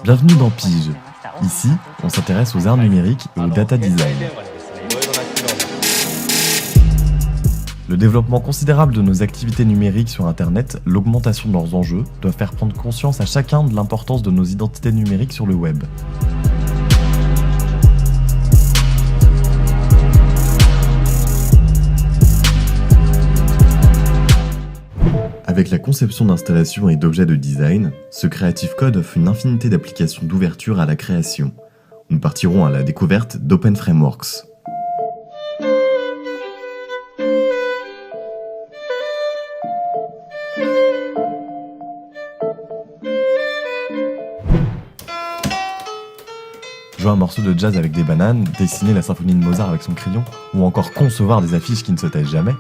Bienvenue dans Pige. Ici, on s'intéresse aux arts numériques et au data design. Le développement considérable de nos activités numériques sur Internet, l'augmentation de leurs enjeux, doivent faire prendre conscience à chacun de l'importance de nos identités numériques sur le web. Avec la conception d'installations et d'objets de design, ce Creative Code offre une infinité d'applications d'ouverture à la création. Nous partirons à la découverte d'Open Frameworks. Jouer un morceau de jazz avec des bananes, dessiner la symphonie de Mozart avec son crayon, ou encore concevoir des affiches qui ne se taisent jamais,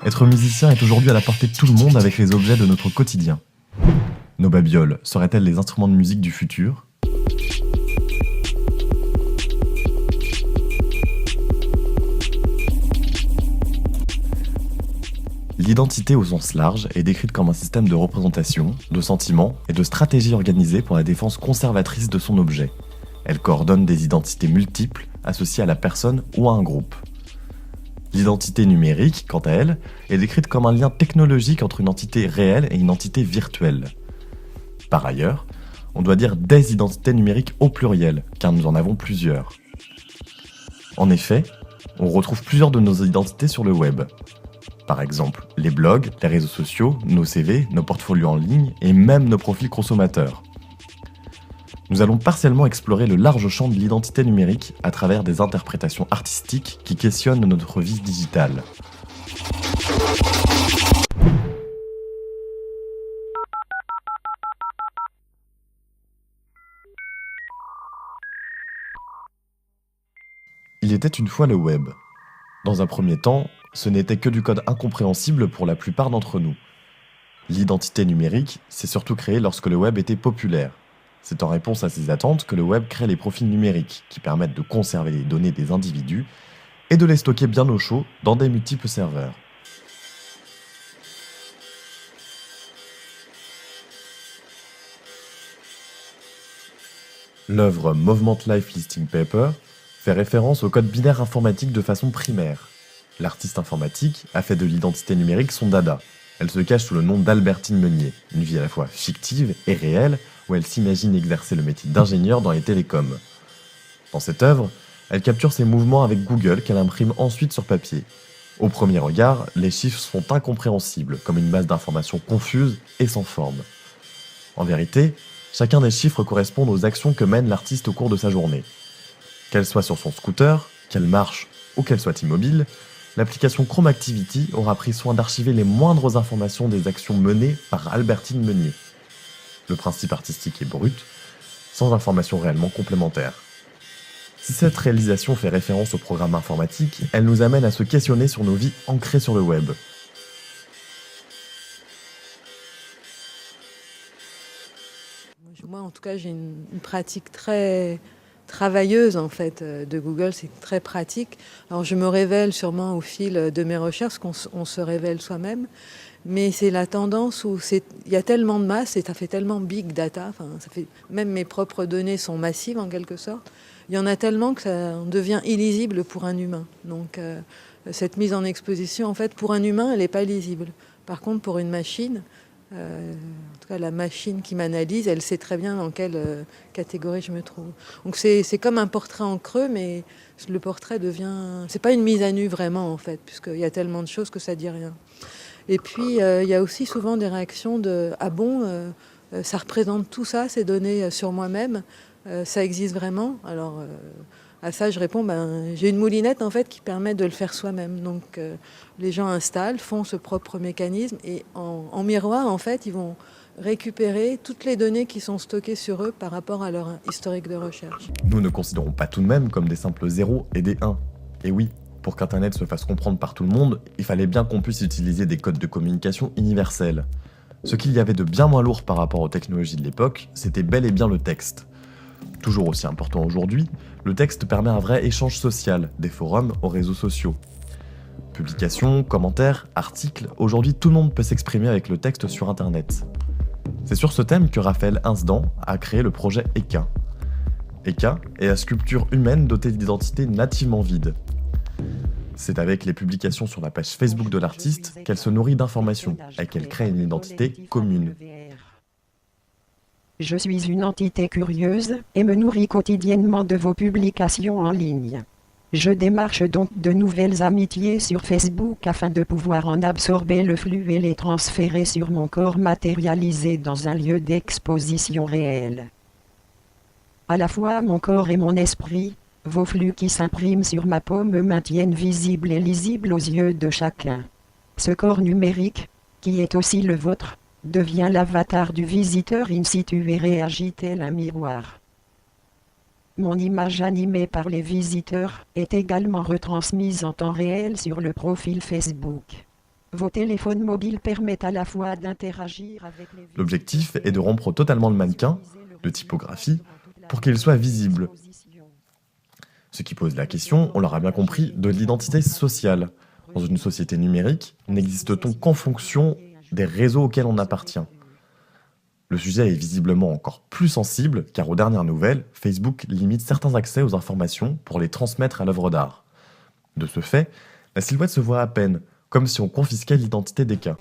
être musicien est aujourd'hui à la portée de tout le monde avec les objets de notre quotidien. Nos babioles seraient-elles les instruments de musique du futur ? L'identité au sens large est décrite comme un système de représentation, de sentiments et de stratégies organisées pour la défense conservatrice de son objet. Elle coordonne des identités multiples associées à la personne ou à un groupe. L'identité numérique, quant à elle, est décrite comme un lien technologique entre une entité réelle et une entité virtuelle. Par ailleurs, on doit dire des identités numériques au pluriel, car nous en avons plusieurs. En effet, on retrouve plusieurs de nos identités sur le web. Par exemple, les blogs, les réseaux sociaux, nos CV, nos portfolios en ligne et même nos profils consommateurs. Nous allons partiellement explorer le large champ de l'identité numérique à travers des interprétations artistiques qui questionnent notre vie digitale. Il était une fois le web. Dans un premier temps, ce n'était que du code incompréhensible pour la plupart d'entre nous. L'identité numérique s'est surtout créée lorsque le web était populaire. C'est en réponse à ces attentes que le web crée les profils numériques qui permettent de conserver les données des individus et de les stocker bien au chaud dans des multiples serveurs. L'œuvre Movement Life Listing Paper fait référence au code binaire informatique de façon primaire. L'artiste informatique a fait de l'identité numérique son dada. Elle se cache sous le nom d'Albertine Meunier, une vie à la fois fictive et réelle, où elle s'imagine exercer le métier d'ingénieur dans les télécoms. Dans cette œuvre, elle capture ses mouvements avec Google qu'elle imprime ensuite sur papier. Au premier regard, les chiffres sont incompréhensibles, comme une masse d'informations confuse et sans forme. En vérité, chacun des chiffres correspond aux actions que mène l'artiste au cours de sa journée. Qu'elle soit sur son scooter, qu'elle marche ou qu'elle soit immobile, l'application Chromactivity aura pris soin d'archiver les moindres informations des actions menées par Albertine Meunier. Le principe artistique est brut, sans informations réellement complémentaires. Si cette réalisation fait référence au programme informatique, elle nous amène à se questionner sur nos vies ancrées sur le web. Moi, en tout cas, j'ai une pratique très travailleuse en fait de Google, c'est très pratique. Alors je me révèle sûrement au fil de mes recherches, qu'on se révèle soi-même, mais c'est la tendance où il y a tellement de masse et ça fait tellement big data, même mes propres données sont massives en quelque sorte, il y en a tellement que ça devient illisible pour un humain. Donc cette mise en exposition, en fait, pour un humain, elle n'est pas lisible. Par contre, pour une machine, en tout cas la machine qui m'analyse, elle sait très bien dans quelle catégorie je me trouve. Donc c'est comme un portrait en creux, mais le portrait devient... C'est pas une mise à nu vraiment en fait, puisqu'il y a tellement de choses que ça dit rien. Et puis il y a aussi souvent des réactions de « Ah bon, ça représente tout ça, ces données sur moi-même, ça existe vraiment ?» Alors à ça je réponds j'ai une moulinette en fait qui permet de le faire soi-même. Donc les gens installent, font ce propre mécanisme et en miroir en fait ils vont récupérer toutes les données qui sont stockées sur eux par rapport à leur historique de recherche. Nous ne considérons pas tout de même comme des simples 0 et des 1. Et oui, pour qu'Internet se fasse comprendre par tout le monde, il fallait bien qu'on puisse utiliser des codes de communication universels. Ce qu'il y avait de bien moins lourd par rapport aux technologies de l'époque, c'était bel et bien le texte. Toujours aussi important aujourd'hui, le texte permet un vrai échange social, des forums aux réseaux sociaux. Publications, commentaires, articles, aujourd'hui tout le monde peut s'exprimer avec le texte sur Internet. C'est sur ce thème que Raphaël Insdan a créé le projet Eka. Eka est la sculpture humaine dotée d'identité nativement vide. C'est avec les publications sur la page Facebook de l'artiste qu'elle se nourrit d'informations et qu'elle crée une identité commune. Je suis une entité curieuse et me nourris quotidiennement de vos publications en ligne. Je démarche donc de nouvelles amitiés sur Facebook afin de pouvoir en absorber le flux et les transférer sur mon corps matérialisé dans un lieu d'exposition réel. À la fois mon corps et mon esprit, vos flux qui s'impriment sur ma peau me maintiennent visible et lisible aux yeux de chacun. Ce corps numérique, qui est aussi le vôtre, devient l'avatar du visiteur in situ et réagit tel un miroir. Mon image animée par les visiteurs est également retransmise en temps réel sur le profil Facebook. Vos téléphones mobiles permettent à la fois d'interagir avec les visiteurs. L'objectif est de rompre totalement le mannequin, de typographie, pour qu'il soit visible. Ce qui pose la question, on l'aura bien compris, de l'identité sociale. Dans une société numérique, n'existe-t-on qu'en fonction des réseaux auxquels on appartient ? Le sujet est visiblement encore plus sensible car aux dernières nouvelles, Facebook limite certains accès aux informations pour les transmettre à l'œuvre d'art. De ce fait, la silhouette se voit à peine, comme si on confisquait l'identité des cas.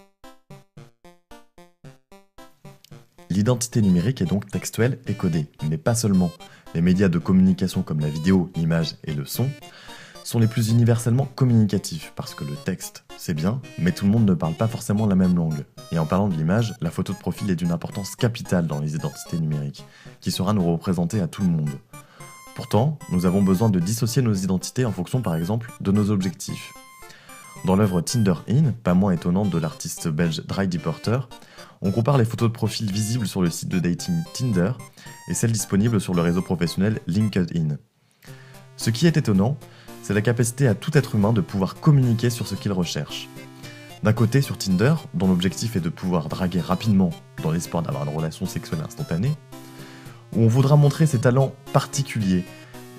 L'identité numérique est donc textuelle et codée, mais pas seulement. Les médias de communication comme la vidéo, l'image et le son sont les plus universellement communicatifs, parce que le texte, c'est bien, mais tout le monde ne parle pas forcément la même langue. Et en parlant de l'image, la photo de profil est d'une importance capitale dans les identités numériques, qui saura nous représenter à tout le monde. Pourtant, nous avons besoin de dissocier nos identités en fonction par exemple de nos objectifs. Dans l'œuvre Tinder In, pas moins étonnante de l'artiste belge Dry Porter, on compare les photos de profil visibles sur le site de dating Tinder et celles disponibles sur le réseau professionnel LinkedIn. Ce qui est étonnant, c'est la capacité à tout être humain de pouvoir communiquer sur ce qu'il recherche. D'un côté, sur Tinder, dont l'objectif est de pouvoir draguer rapidement dans l'espoir d'avoir une relation sexuelle instantanée, où on voudra montrer ses talents particuliers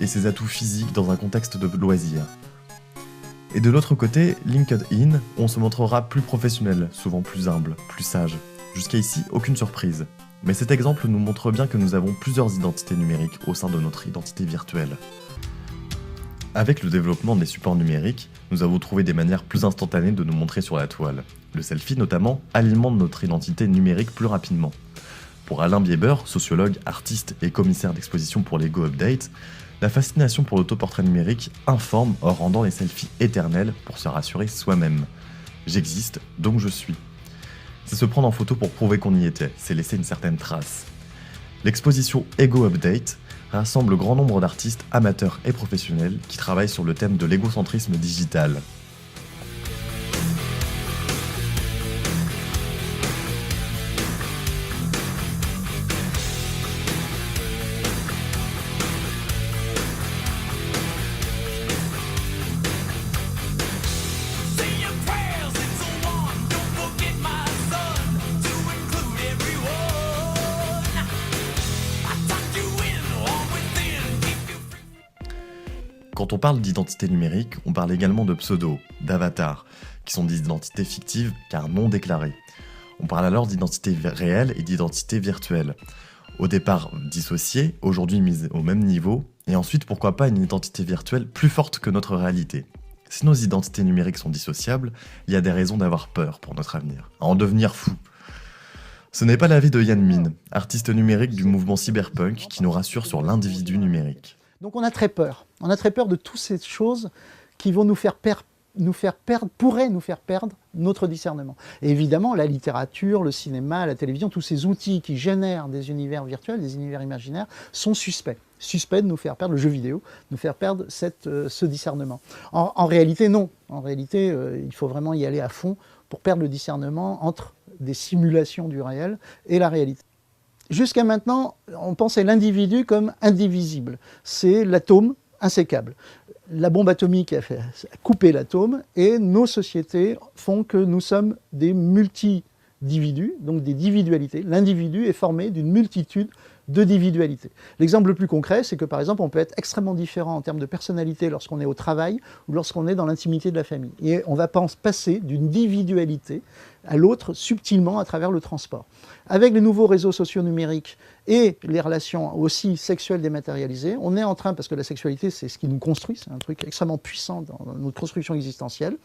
et ses atouts physiques dans un contexte de loisir. Et de l'autre côté, LinkedIn, où on se montrera plus professionnel, souvent plus humble, plus sage. Jusqu'à ici, aucune surprise. Mais cet exemple nous montre bien que nous avons plusieurs identités numériques au sein de notre identité virtuelle. Avec le développement des supports numériques, nous avons trouvé des manières plus instantanées de nous montrer sur la toile. Le selfie notamment alimente notre identité numérique plus rapidement. Pour Alain Bieber, sociologue, artiste et commissaire d'exposition pour l'Ego Update, la fascination pour l'autoportrait numérique informe en rendant les selfies éternels pour se rassurer soi-même. J'existe, donc je suis. C'est se prendre en photo pour prouver qu'on y était, c'est laisser une certaine trace. L'exposition Ego Update rassemble grand nombre d'artistes amateurs et professionnels qui travaillent sur le thème de l'égocentrisme digital. Quand on parle d'identité numérique, on parle également de pseudos, d'avatars, qui sont des identités fictives car non déclarées. On parle alors d'identité réelle et d'identité virtuelle. Au départ dissociées, aujourd'hui mises au même niveau, et ensuite pourquoi pas une identité virtuelle plus forte que notre réalité. Si nos identités numériques sont dissociables, il y a des raisons d'avoir peur pour notre avenir, à en devenir fou. Ce n'est pas l'avis de Yan Min, artiste numérique du mouvement cyberpunk, qui nous rassure sur l'individu numérique. Donc on a très peur. On a très peur de toutes ces choses qui vont pourraient nous faire perdre notre discernement. Et évidemment, la littérature, le cinéma, la télévision, tous ces outils qui génèrent des univers virtuels, des univers imaginaires, sont suspects. Suspects de nous faire perdre, le jeu vidéo, nous faire perdre ce discernement. En réalité, non. En réalité, il faut vraiment y aller à fond pour perdre le discernement entre des simulations du réel et la réalité. Jusqu'à maintenant, on pensait l'individu comme indivisible. C'est l'atome insécable. La bombe atomique a coupé l'atome et nos sociétés font que nous sommes des multi-individus, donc des individualités. L'individu est formé d'une multitude d'individualité. L'exemple le plus concret, c'est que par exemple, on peut être extrêmement différent en termes de personnalité lorsqu'on est au travail ou lorsqu'on est dans l'intimité de la famille. Et on va passer d'une individualité à l'autre subtilement à travers le transport. Avec les nouveaux réseaux sociaux numériques et les relations aussi sexuelles dématérialisées, on est en train, parce que la sexualité c'est ce qui nous construit, c'est un truc extrêmement puissant dans notre construction existentielle,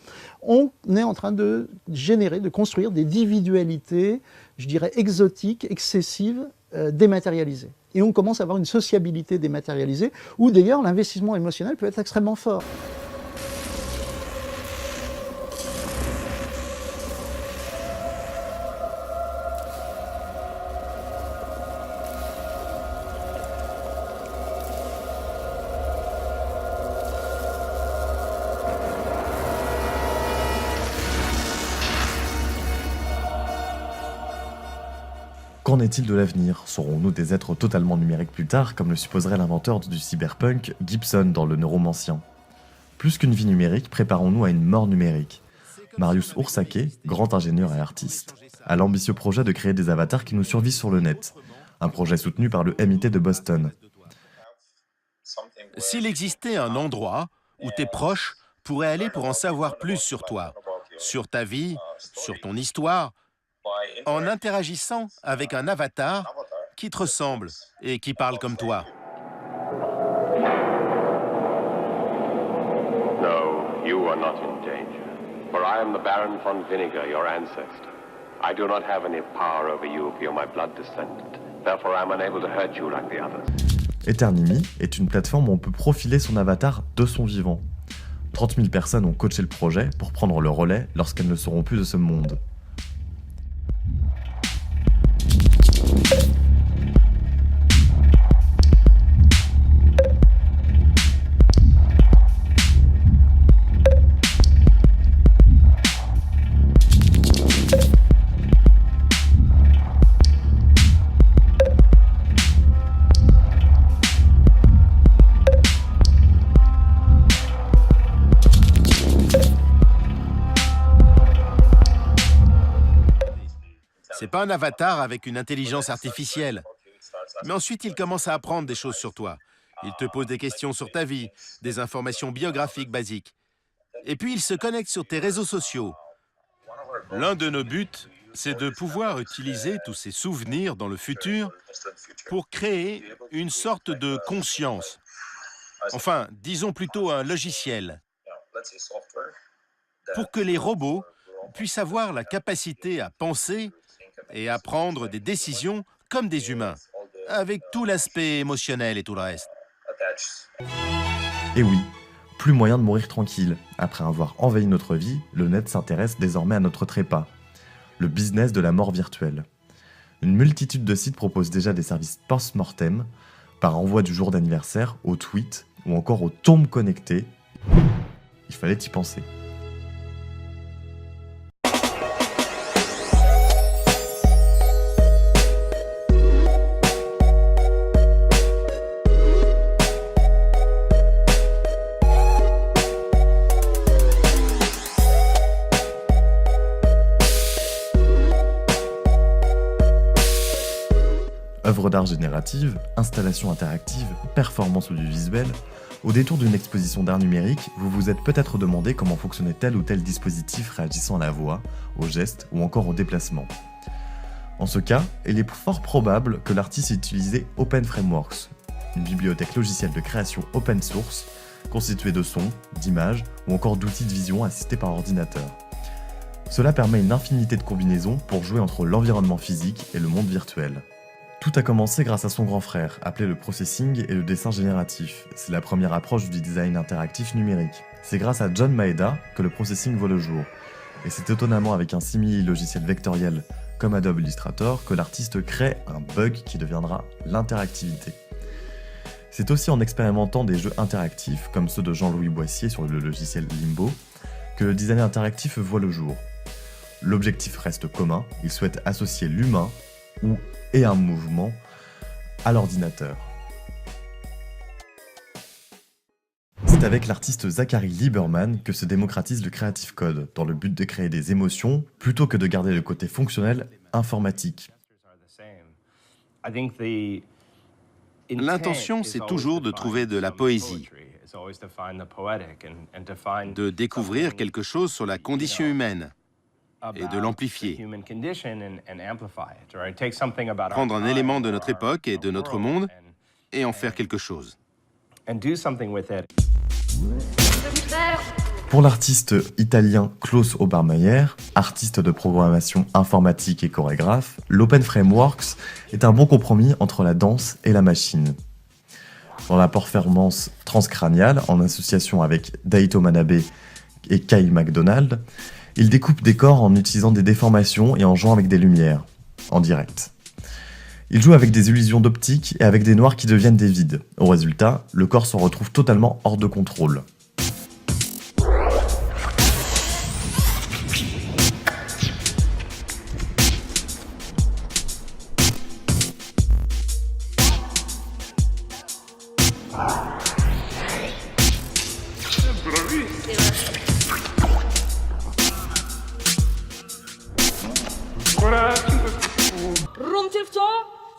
on est en train de générer, de construire des individualités, je dirais exotiques, excessives, dématérialisées. Et on commence à avoir une sociabilité dématérialisée, où d'ailleurs l'investissement émotionnel peut être extrêmement fort. Qu'en est-il de l'avenir? Serons-nous des êtres totalement numériques plus tard, comme le supposerait l'inventeur du cyberpunk, Gibson, dans Le Neuromancien? Plus qu'une vie numérique, préparons-nous à une mort numérique. Marius Oursake, grand ingénieur et artiste, a l'ambitieux projet de créer des avatars qui nous survivent sur le net. Un projet soutenu par le MIT de Boston. S'il existait un endroit où tes proches pourraient aller pour en savoir plus sur toi, sur ta vie, sur ton histoire, en interagissant avec un avatar qui te ressemble et qui parle comme toi. No, you are not in danger, for I am the Baron von Vinegar, your ancestor. I do not have any power over you, for you're my blood descendant. Therefore, I am unable to hurt you like the others. Eternimi est une plateforme où on peut profiler son avatar de son vivant. 30 000 personnes ont coaché le projet pour prendre le relais lorsqu'elles ne seront plus de ce monde. C'est pas un avatar avec une intelligence artificielle. Mais ensuite, il commence à apprendre des choses sur toi. Il te pose des questions sur ta vie, des informations biographiques basiques. Et puis, il se connecte sur tes réseaux sociaux. L'un de nos buts, c'est de pouvoir utiliser tous ces souvenirs dans le futur pour créer une sorte de conscience. Enfin, disons plutôt un logiciel. Pour que les robots puissent avoir la capacité à penser et à prendre des décisions comme des humains, avec tout l'aspect émotionnel et tout le reste. Et oui, plus moyen de mourir tranquille. Après avoir envahi notre vie, le net s'intéresse désormais à notre trépas. Le business de la mort virtuelle. Une multitude de sites proposent déjà des services post-mortem, par envoi du jour d'anniversaire, aux tweets ou encore aux tombes connectées. Il fallait y penser. Œuvres d'art génératives, installations interactives, performances audiovisuelles, au détour d'une exposition d'art numérique, vous vous êtes peut-être demandé comment fonctionnait tel ou tel dispositif réagissant à la voix, aux gestes ou encore au déplacement. En ce cas, il est fort probable que l'artiste ait utilisé Open Frameworks, une bibliothèque logicielle de création open source constituée de sons, d'images ou encore d'outils de vision assistés par ordinateur. Cela permet une infinité de combinaisons pour jouer entre l'environnement physique et le monde virtuel. Tout a commencé grâce à son grand frère, appelé le processing et le dessin génératif. C'est la première approche du design interactif numérique. C'est grâce à John Maeda que le processing voit le jour. Et c'est étonnamment avec un simili-logiciel vectoriel comme Adobe Illustrator que l'artiste crée un bug qui deviendra l'interactivité. C'est aussi en expérimentant des jeux interactifs, comme ceux de Jean-Louis Boissier sur le logiciel Limbo, que le design interactif voit le jour. L'objectif reste commun, il souhaite associer l'humain et un mouvement à l'ordinateur. C'est avec l'artiste Zachary Lieberman que se démocratise le Creative Code, dans le but de créer des émotions, plutôt que de garder le côté fonctionnel informatique. L'intention, c'est toujours de trouver de la poésie, de découvrir quelque chose sur la condition humaine et de l'amplifier. Prendre un élément de notre époque et de notre monde et en faire quelque chose. Pour l'artiste italien Klaus Obermeier, artiste de programmation informatique et chorégraphe, l'Open Frameworks est un bon compromis entre la danse et la machine. Dans la performance transcrâniale, en association avec Daito Manabe et Kai McDonald, il découpe des corps en utilisant des déformations et en jouant avec des lumières, en direct. Il joue avec des illusions d'optique et avec des noirs qui deviennent des vides. Au résultat, le corps se retrouve totalement hors de contrôle.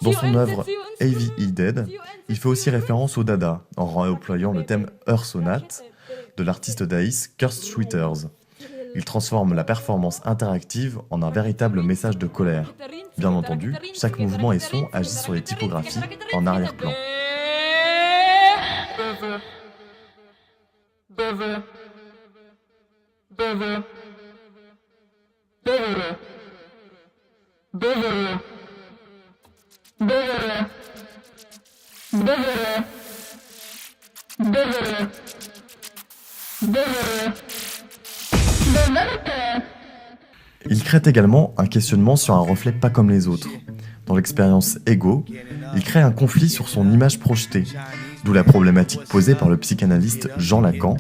Dans son œuvre A.V.E. Dead, il fait aussi référence au Dada, en réemployant le thème Earth Sonate de l'artiste daïs Kurt Schwitters. Il transforme la performance interactive en un véritable message de colère. Bien entendu, chaque mouvement et son agit sur les typographies en arrière-plan. Il crée également un questionnement sur un reflet pas comme les autres. Dans l'expérience Ego, il crée un conflit sur son image projetée, d'où la problématique posée par le psychanalyste Jean Lacan.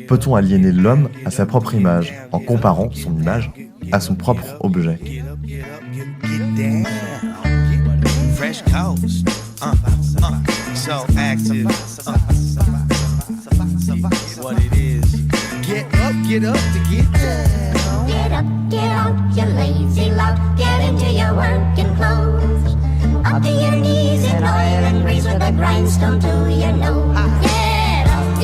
Peut-on aliéner l'homme à sa propre image en comparant son image à son propre objet ? Fresh coast, so active, what it is. Get up to get down. Get out, you lazy lout. Get into your working clothes. Up to your knees in oil and grease with a grindstone to your nose. Get out,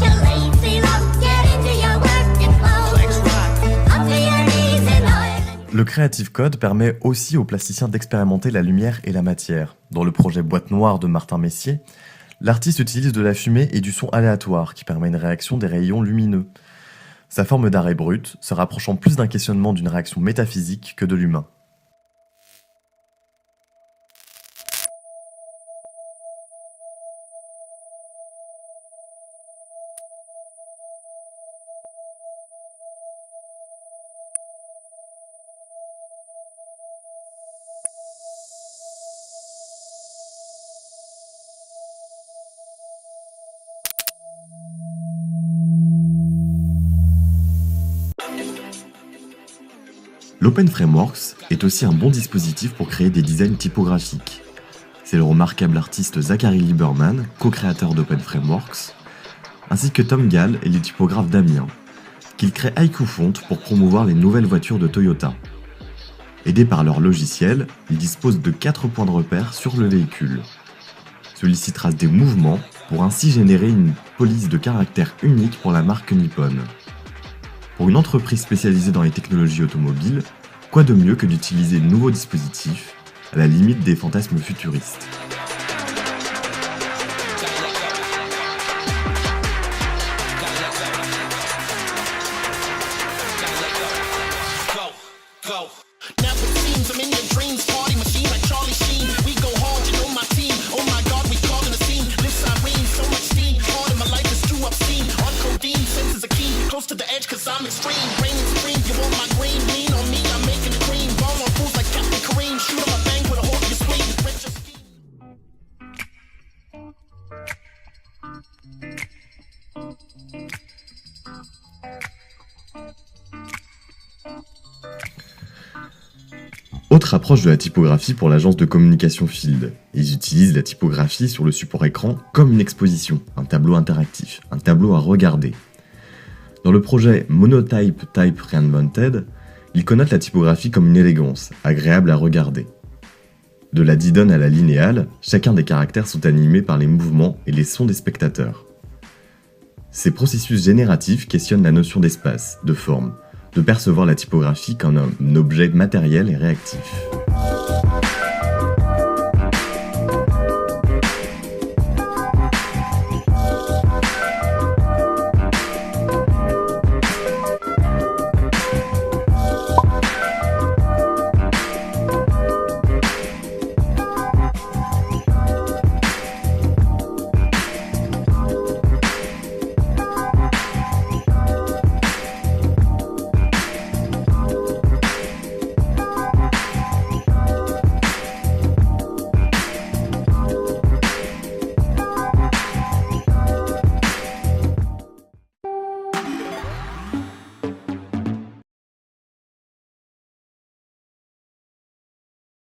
you lazy lout. Get into your working clothes. Up to your knees in oil and... Le Creative Code permet aussi aux plasticiens d'expérimenter la lumière et la matière. Dans le projet Boîte Noire de Martin Messier, l'artiste utilise de la fumée et du son aléatoire qui permet une réaction des rayons lumineux. Sa forme d'art est brute, se rapprochant plus d'un questionnement d'une réaction métaphysique que de l'humain. L'Open Frameworks est aussi un bon dispositif pour créer des designs typographiques. C'est le remarquable artiste Zachary Lieberman, co-créateur d'Open Frameworks, ainsi que Tom Gall et les typographes d'Amiens, qu'il crée Haiku Font pour promouvoir les nouvelles voitures de Toyota. Aidés par leur logiciel, ils disposent de 4 points de repère sur le véhicule. Celui-ci trace des mouvements pour ainsi générer une police de caractère unique pour la marque Nippon. Pour une entreprise spécialisée dans les technologies automobiles, quoi de mieux que d'utiliser de nouveaux dispositifs à la limite des fantasmes futuristes. Autre approche de la typographie pour l'agence de communication Field. Ils utilisent la typographie sur le support écran comme une exposition, un tableau interactif, un tableau à regarder. Dans le projet Monotype Type Reinvented, ils connotent la typographie comme une élégance, agréable à regarder. De la didone à la linéale, chacun des caractères sont animés par les mouvements et les sons des spectateurs. Ces processus génératifs questionnent la notion d'espace, de forme, de percevoir la typographie comme un objet matériel et réactif.